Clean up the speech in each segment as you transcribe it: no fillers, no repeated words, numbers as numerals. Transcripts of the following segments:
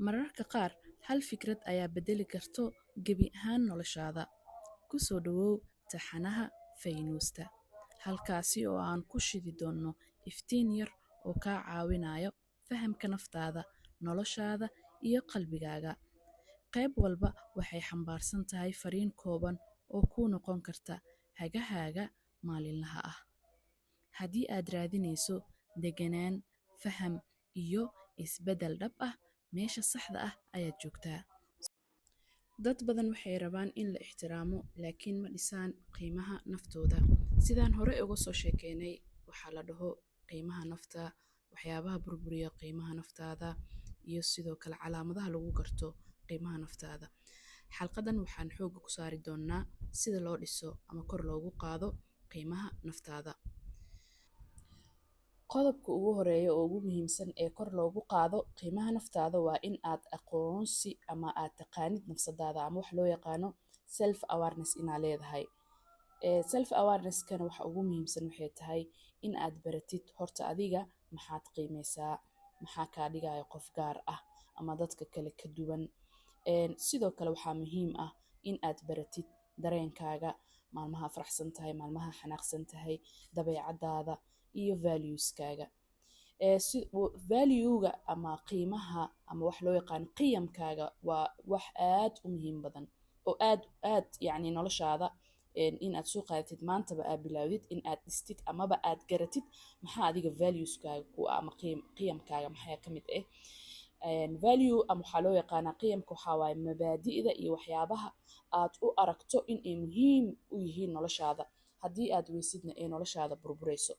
mararka qaar hal fikrad ayaa bedeli karto gebi ahaan noloshaada. Ku soo dhawow taxanaha Faynuusta, halkaasi oo aan ku shidi doonno iftiin yar oo kaa caawinayo fahamka naftaada, noloshaada iyo qalbigaaga. Qayb walba waxay xambaarsan tahay fariin kooban oo kuu noqon karta hagahaaga maalinlaha ah. Haddii aad raadinayso deganaan, faham iyo isbedel dhab ah, meesha saxda ah ayaad joogtaa. Dad badan waxay rabaan in la ixtiraamo, laakiin ma dhisaan qiimaha naftooda. Sidaan hore uga soo sheekeynay, waxaa la dhaho qiimaha nafta, waxyaabaha burburiya qiimaha naftaada, iyo sidoo kale calaamadaha lagu garto qiimaha naftaada. Xalqadan waxaan xooga ku saari doonaa sida loo dhiso ama kor loogu qaado qiimaha naftaada. Qodobka ugu horeeya oo ugu muhiimsan ee kor loogu qaado qiimaha naftaada waa in aad aqoonsi ama aad taqaanid nafsadaada, ama wax loo yaqaano self awareness inaad leedahay. Self awareness kana waxa ugu muhiimsan waxay tahay in aad baratid horta adiga maxaad qiimeysaa, maxaa kaa dhigaya qof gaar ah ama dadka kale ka duwan. Sidoo kale waxaa muhiim ah in aad baratid dareenkaaga, maalmaha faraxsan tahay, maalmaha xanaaqsan tahay, dabeecadaada iyo valueskaaga. Value-ga ama qiimaha ama wax loo yaqaan qiyamkaaga waa wax aad u muhiim badan oo aad yani noloshaada in aad soo qaadatid maantaba aad bilaawdid in aad dhistid amaba aad garatid maxaa adiga valueskaaga ku ama qiyamkaaga maxaa ka mid ah. Value ama waxaa loo yaqaanaa qiyamka waxaa waaye mabaadi'da iyo waxyaabaha aad u aragto in ay muhiim u yihiin noloshaada, haddii aad weysidna ee noloshaada burburayso.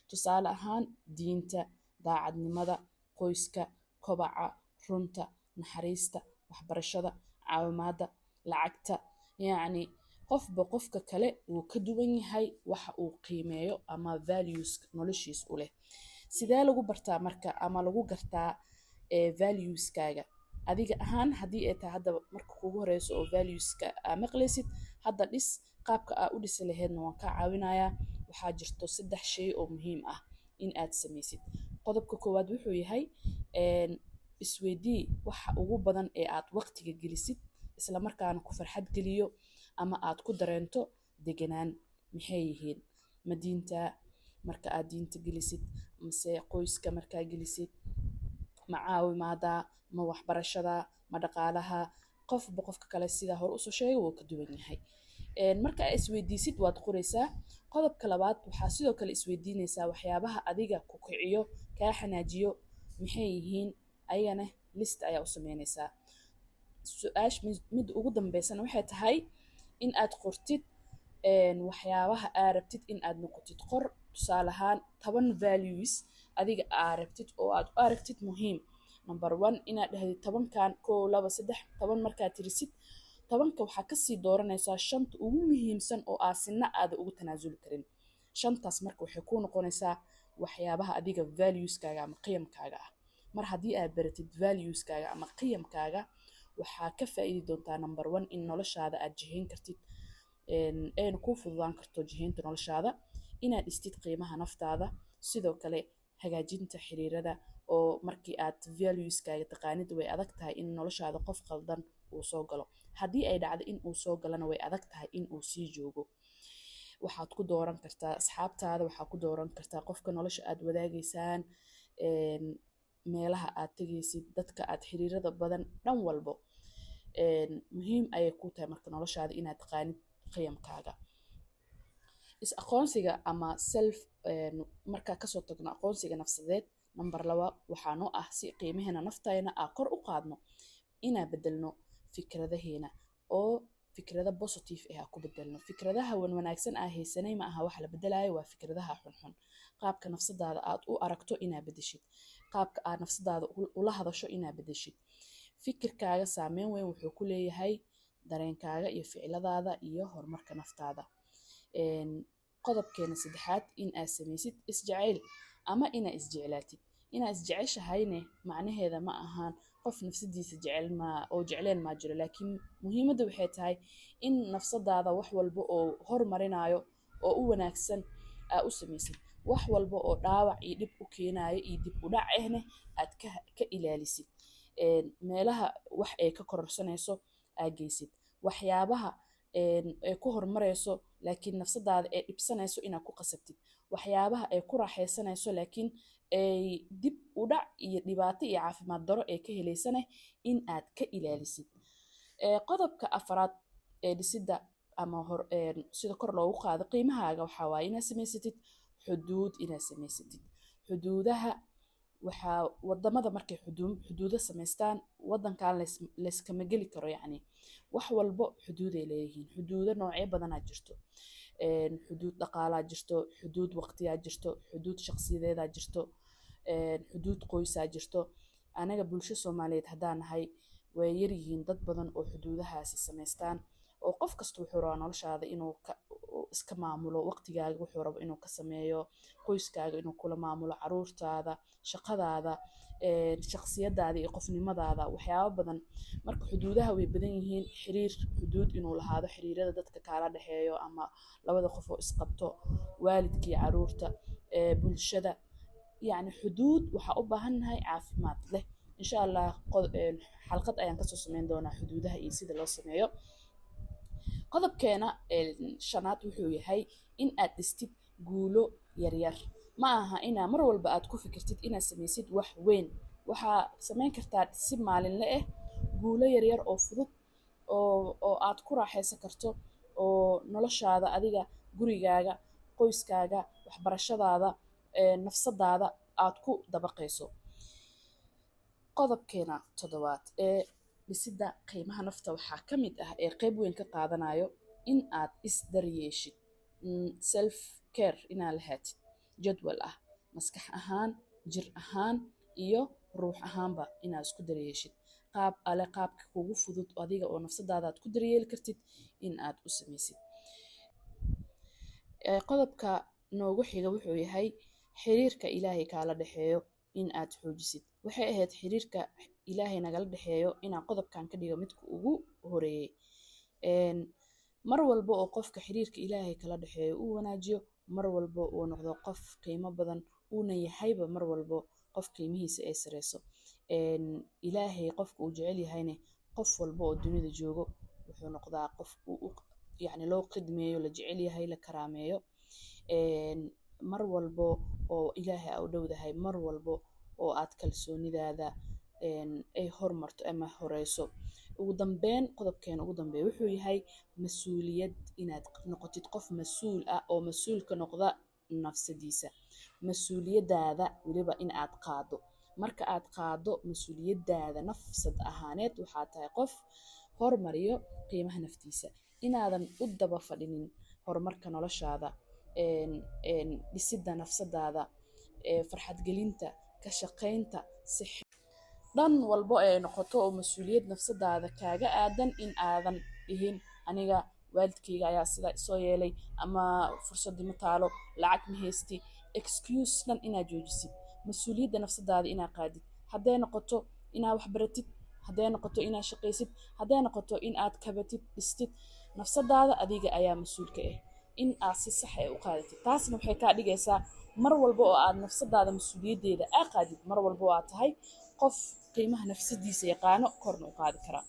Tusaale ahaan diinta, daacadnimada, qoyska, kobaca, runta, naxariista, waxbarashada, caawimaadda, lacagta. Yacni qofba qofka kale wuu ka duwan yahay waxa uu qiimeeyo ama values noloshiis u leh. Sidee lagu bartaa marka ama lagu gartaa valueskaaga adiga ahaan? Haddii ay tahay hadda marka kugu horeyso oo valueska maqleysid, hadda dhis qaabka aad u dhisi laheedna waan kaa caawinayaa. Waxaa jirto 3 shay oo muhiim ah in aad sameysid. Qodobka koowaad wuxuu yahay isweydii waxa ugu badan ee aad waqtiga gelisid, isla markaana ku farxad geliyo ama aad ku dareento deganaan. Maxay yihiin? Ma diinta marka aad diinta gelisid, mise qoyska markaa gelisid, ma caawimaada, ma waxbarashada, ma dhaqaalaha. Qofba qofka kale sida hore usoo sheegay wuu ka duwan yahay. Marka aad isweydiisid waad qoraysaa. Qodobka labaad waxaa sidoo kale isweydiinaysaa waxyaabaha adiga ku kiciyo, kaa xanaajiyo maxay yihiin, ayagana list ayaa u sameynaysaa. Su'aasha mid ugu dambeysana waxay tahay in aad qortid waxyaabaha aad rabtid in aad noqotid. Qor tusaale ahaan 10 values adiga aad rabtid oo aad u aragtid muhiim. Number 1 inaad dhahdid 10kan 1 2 3 10 markaad tirisid 10ka waxaa kasii dooranaysaa 5ta ugu muhiimsan oo aasina aad ugu tanaasuli karin. 5taas marka waxay kuu noqonaysaa waxyaabaha adiga valueskaaga ama qiyamkaaga ah. Mar haddii aad baratid valueskaaga ama qiyamkaaga, waxaa ka faa'iidi doontaa number 1 in noloshaada aad jihayn kartid, ayna kuu fududaan karto jihaynta noloshaada, inaad dhistid qiimaha naftaada, sidoo kale hagaajinta xiriirada oo markii aad valueskaaga taqaanid way adag tahay in noloshaada qof qaldan uu soo galo. Haddii ay dhacdo in uu soo galana way adag tahay in uu sii joogo. Waxaad ku dooran kartaa asxaabtaada, waxaad ku dooran kartaa qofka nolosha aad wadaagaysaan, meelaha aad tegaysid, dadka aad xiriirada badan, dhan walbo. Muhiim ayay ku tahay marka noloshaada inaad taqaanid qiyamkaaga. Is aqoonsiga ama self markaa kasoo tagno aqoonsiga nafsadeed, number 2 waxaa noo ah si qiimaheena naftayna aan kor u qaadno inaan bedelno fikradaheena oo fikrada positive ah ku bedelno. Fikradaha wanaagsan aan haysanay ma aha wax la bedelayo, waa fikradaha xunxun. Qaabka nafsadaada aad u aragto inaad bedeshid, qaabka aad nafsadaada ula hadasho inaad bedeshid. Fikirkaaga saameyn weyn wuxuu ku leeyahay dareenkaaga iyo ficiladaada iyo horumarka naftaada. Qodobkeena 3aad in aad sameysid isjeceyl ama inaad isjeclaatid. Inaad isjeceshahayne macnaheeda ma ahaan qof nafsadiisa jecel oo jecleen ma jiro, laakiin muhiimadda waxay tahay in nafsadaada wax walba oo hormarinayo oo u wanaagsan aad u sameysid. Wax walba oo dhaawac iyo dhib u keenayo iyo dib u dhac ahne aad ka ilaalisid. meelaha wax ay ka kororsanayso aa geysid, waxyaabaha ay ku horumarayso laakiin nafsadaada ay dhibsanayso inaad ku qasabtid, waxyaabaha ay ku raaxaysanayso laakiin ay dib u dhac iyo dhibaato iyo caafimaad daro ay ka helaysana in aad ka ilaalisid. qodobka afraad ee dhisidda ama sida kor loogu qaado qiimahaaga waxaa waaye inaad samaysatid xuduud, inaad samaysatid xuduudaha. waxaa wadamada markay xuduudo samaystaan wadankan layskama geli karo, yacni wax walbo xuduuday leeyihiin. xuduudo noocyo badanaa jirto, xuduud dhaqaalaa jirto, xuduud waqtiyaa jirto, xuduud shaqsiyadeedaa jirto, xuduud qoysaa jirto. anaga bulsho Soomaaliyeed haddaan nahay way yaryihiin dad badan oo xuduudahaasi samaystaan, oo qof kasta wuxuu rabaa noloshaada inuu iska maamulo, waqtigaaga wuxuu rabo inuu ka sameeyo, qoyskaaga inuu kula maamulo, caruurtaada, shaqadaada, shaqsiyadaada iyo qofnimadaada, waxyaabo badan. marka xuduudaha way badan yihiin. xiriir xuduud inuu lahaado, xiriirada dadka kaala dhexeeyo ama labada qof oo isqabto, waalidkii caruurta, bulshada, yacni xuduud waxaa u baahannahay caafimaad leh. insha allah xalqad ayaan kasoo sameyn doonaa xuduudaha iyo sida loo sameeyo. qodobkeena shanaad wuxuu yahay in aad dhistid guulo yaryar. ma aha inaa mar walba aad ku fikirtid inaad samaysid wax weyn, waxaa samayn kartaa si maalinle ah guulo yaryar oo fudud oo aad ku raaxaysan karto, oo noloshaada adiga, gurigaaga, qoyskaaga, waxbarashadaada, nafsadaada aad ku dabaqayso. qodobkeena toddobaad ee dhisidda qiimaha nafta waxaa ka mid ah ee qayb weyn ka qaadanayo in aad isdaryeeshid, self care inaad lahaatid jadwal ah, maskax ahaan, jir ahaan iyo ruux ahaanba inaad isku daryeeshid. qaabka kugu fudud adiga oo nafsadaada aad ku daryeeli kartid in aad u samaysid. qodobka noogu xiga wuxuu yahay xiriirka ilaahay kaala dhexeeyo in aad xoojisid. waxay ahayd xiriirka ilaahay nagala dhexeeyo inaan qodobkan ka dhigo midka ugu horeeyey. mar walba oo qofka xiriirka ilaahay kala dhexeeyo uu wanaajiyo, mar walba uu noqdo qof qiimo badan, uuna yahayba mar walbo qof qiimihiisa ay sareyso. ilaahay qofka uu jecel yahayne qof walba oo dunida joogo wuxuu noqdaa qof yacni loo khidmeeyo, la jecel yahay, la karaameeyo. mar walbo oo ilaahay aa u dhowdahay, mar walbo oo aad kalsoonidaada ay hormarto ama horeyso. ugu dambeyn qodobkeena ugu dambeeya wuxuu yahay mas-uuliyad, inaad noqotid qof mas-uul ah oo mas-uulka noqda nafsadiisa. mas-uuliyadaada weliba in aad qaado. marka aad qaado mas-uuliyadaada nafsad ahaaneed waxaa tahay qof hormariyo qiimaha naftiisa, inaadan u daba fadhinin horumarka noloshaada, dhisidda nafsadaada, farxad gelinta, ka shaqaynta, dhan walbo ay noqoto oo mas-uuliyad nafsadaada kaaga aadan in aadan dhihin aniga waalidkayga ayaa sidaa soo yeelay, ama fursadii ma taalo, lacag ma haysti, excuse dhan inaad joojisid. mas-uuliyadda nafsadaada inaad qaadid, hadday noqoto inaad wax baratid, hadday noqoto inaad shaqaysid, hadday noqoto in aad kabatid, dhistid. nafsadaada adiga ayaa mas-uulka ah, in aad si sax ah u qaadatid. taasna waxay kaa dhigaysaa mar walba oo aad nafsadaada mas-uuliyaddeeda aa qaadid, mar walba oo aad tahay qof qiimaha nafsadiisa yaqaano, korna u qaadi karaa.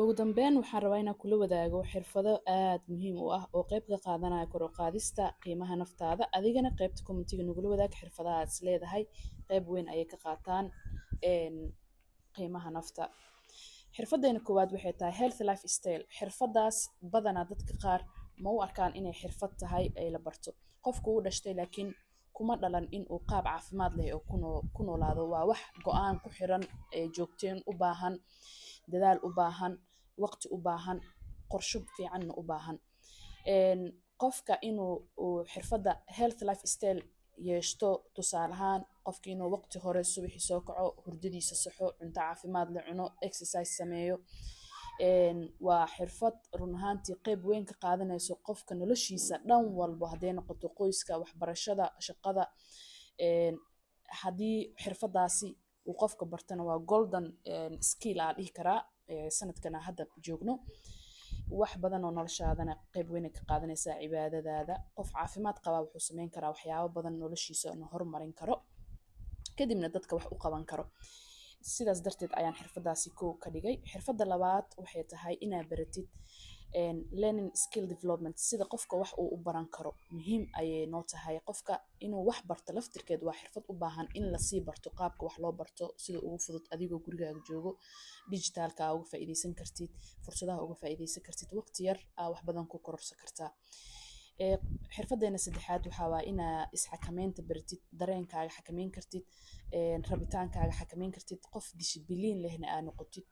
ugu dambeyn waxaan rabaa inaan kula wadaago xirfado aad muhiim u ah oo qayb ka qaadanaya kor u qaadista qiimaha naftaada. adigana qaybta commentiga nagula wadaag xirfadaha aad is leedahay qayb weyn ayay ka qaataan qiimaha nafta. xirfadeena koowaad waxay tahay health lifestyle. xirfadaas badanaa dadka qaar ma u arkaan inay xirfad tahay ay la barto. qofku uu dhashtay laakiin kuma dhalan in uu qaab caafimaad leh oo ku noolaado. waa wax go-aan ku xiran, joogteen u baahan, dadaal u baahan, waqti u baahan, qorsho fiicanna u baahan. qofka inuu xirfadda health lifestyle yeeshto, tusaale ahaan qofka inuu waqti hore subaxii soo kaco, hurdadiisa saxo, cunto caafimaad la cuno, exercise sameeyo, waa xirfad run ahaantii qayb weyn ka qaadanayso qofka noloshiisa dhan walbo, hadday noqoto qoyska, waxbarashada, shaqada. haddii xirfadaasi uu qofka bartana waa golden skill aa dhihi karaa. sanadkana hadda joogno wax badan oo noloshaadana qayb weyn ka qaadanaysaa, cibaadadaada. qof caafimaad qaba wuxuu sameyn karaa waxyaabo badan noloshiisa horumarin karo, kadibna dadka wax u qaban karo. sidaas darteed ayaan xirfadaasi kow ka dhigay. Xirfadda labaad waxay tahay inaad baratid learning skill development, sida qofka wax uu u baran karo muhiim ayay noo tahay. qofka inuu wax barto laftirkeed waa xirfad u baahan in lasii barto qaabka wax loo barto sida ugu fudud adigoo gurigaaga joogo, digitalka uga faa'iideysan kartid, fursadaha uga faa'iideysan kartid, waqti yar wax badan ku kororsan kartaa. xirfadeena saddexaad waxaa waa inaa isxakameynta baratid, dareenkaaga xakameyn kartid, rabitaankaaga xakameyn kartid, qof dishibiliin lehna aa noqotid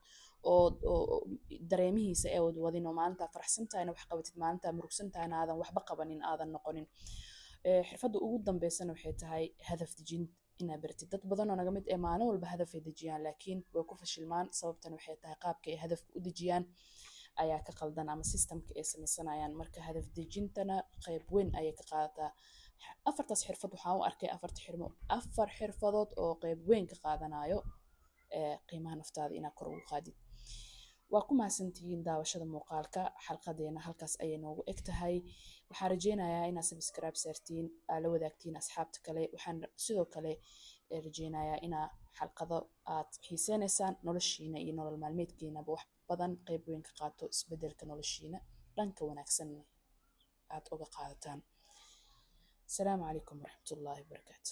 oo dareemihiisa ee wadwadin oo maalinta faraxsan tahayna wax qabatid, maalinta murugsan tahayna aadan waxba qabanin, aadan noqonin. xirfadda ugu dambeysana waxay tahay hadaf dejin inaad baratid. dad badan oo naga mid maalin walba hadaf ay dejiyaan laakiin way ku fashilmaan. sababtan waxay tahay qaabka ay hadafka u dejiyaan ayaa ka qaldan ama systemka ay sameysanayaan. marka hadaf dejintana qayb weyn ayay ka qaadataa. afartaas xirfad waxaan u arkay afar xirfadood oo qayb weyn ka qaadanayo qiimaha naftaada inaad kor ugu qaadid. waa ku mahadsantihiin daawashada muuqaalka. xalqadeena halkaas ayay noogu eg tahay. waxaan rajeynayaa inaad subscribe saartiin, la wadaagtiin asxaabta kale. waxaan sidoo kale rajeynayaa inaa xalqado aad xiiseynaysaan, noloshiina iyo nolol maalmeedkiinaba wax badan qayb weyn ka qaato isbedelka noloshiina dhanka wanaagsan aad uga qaadataan. asalaamu calaykum waraxmatullaahi wabarakaatu.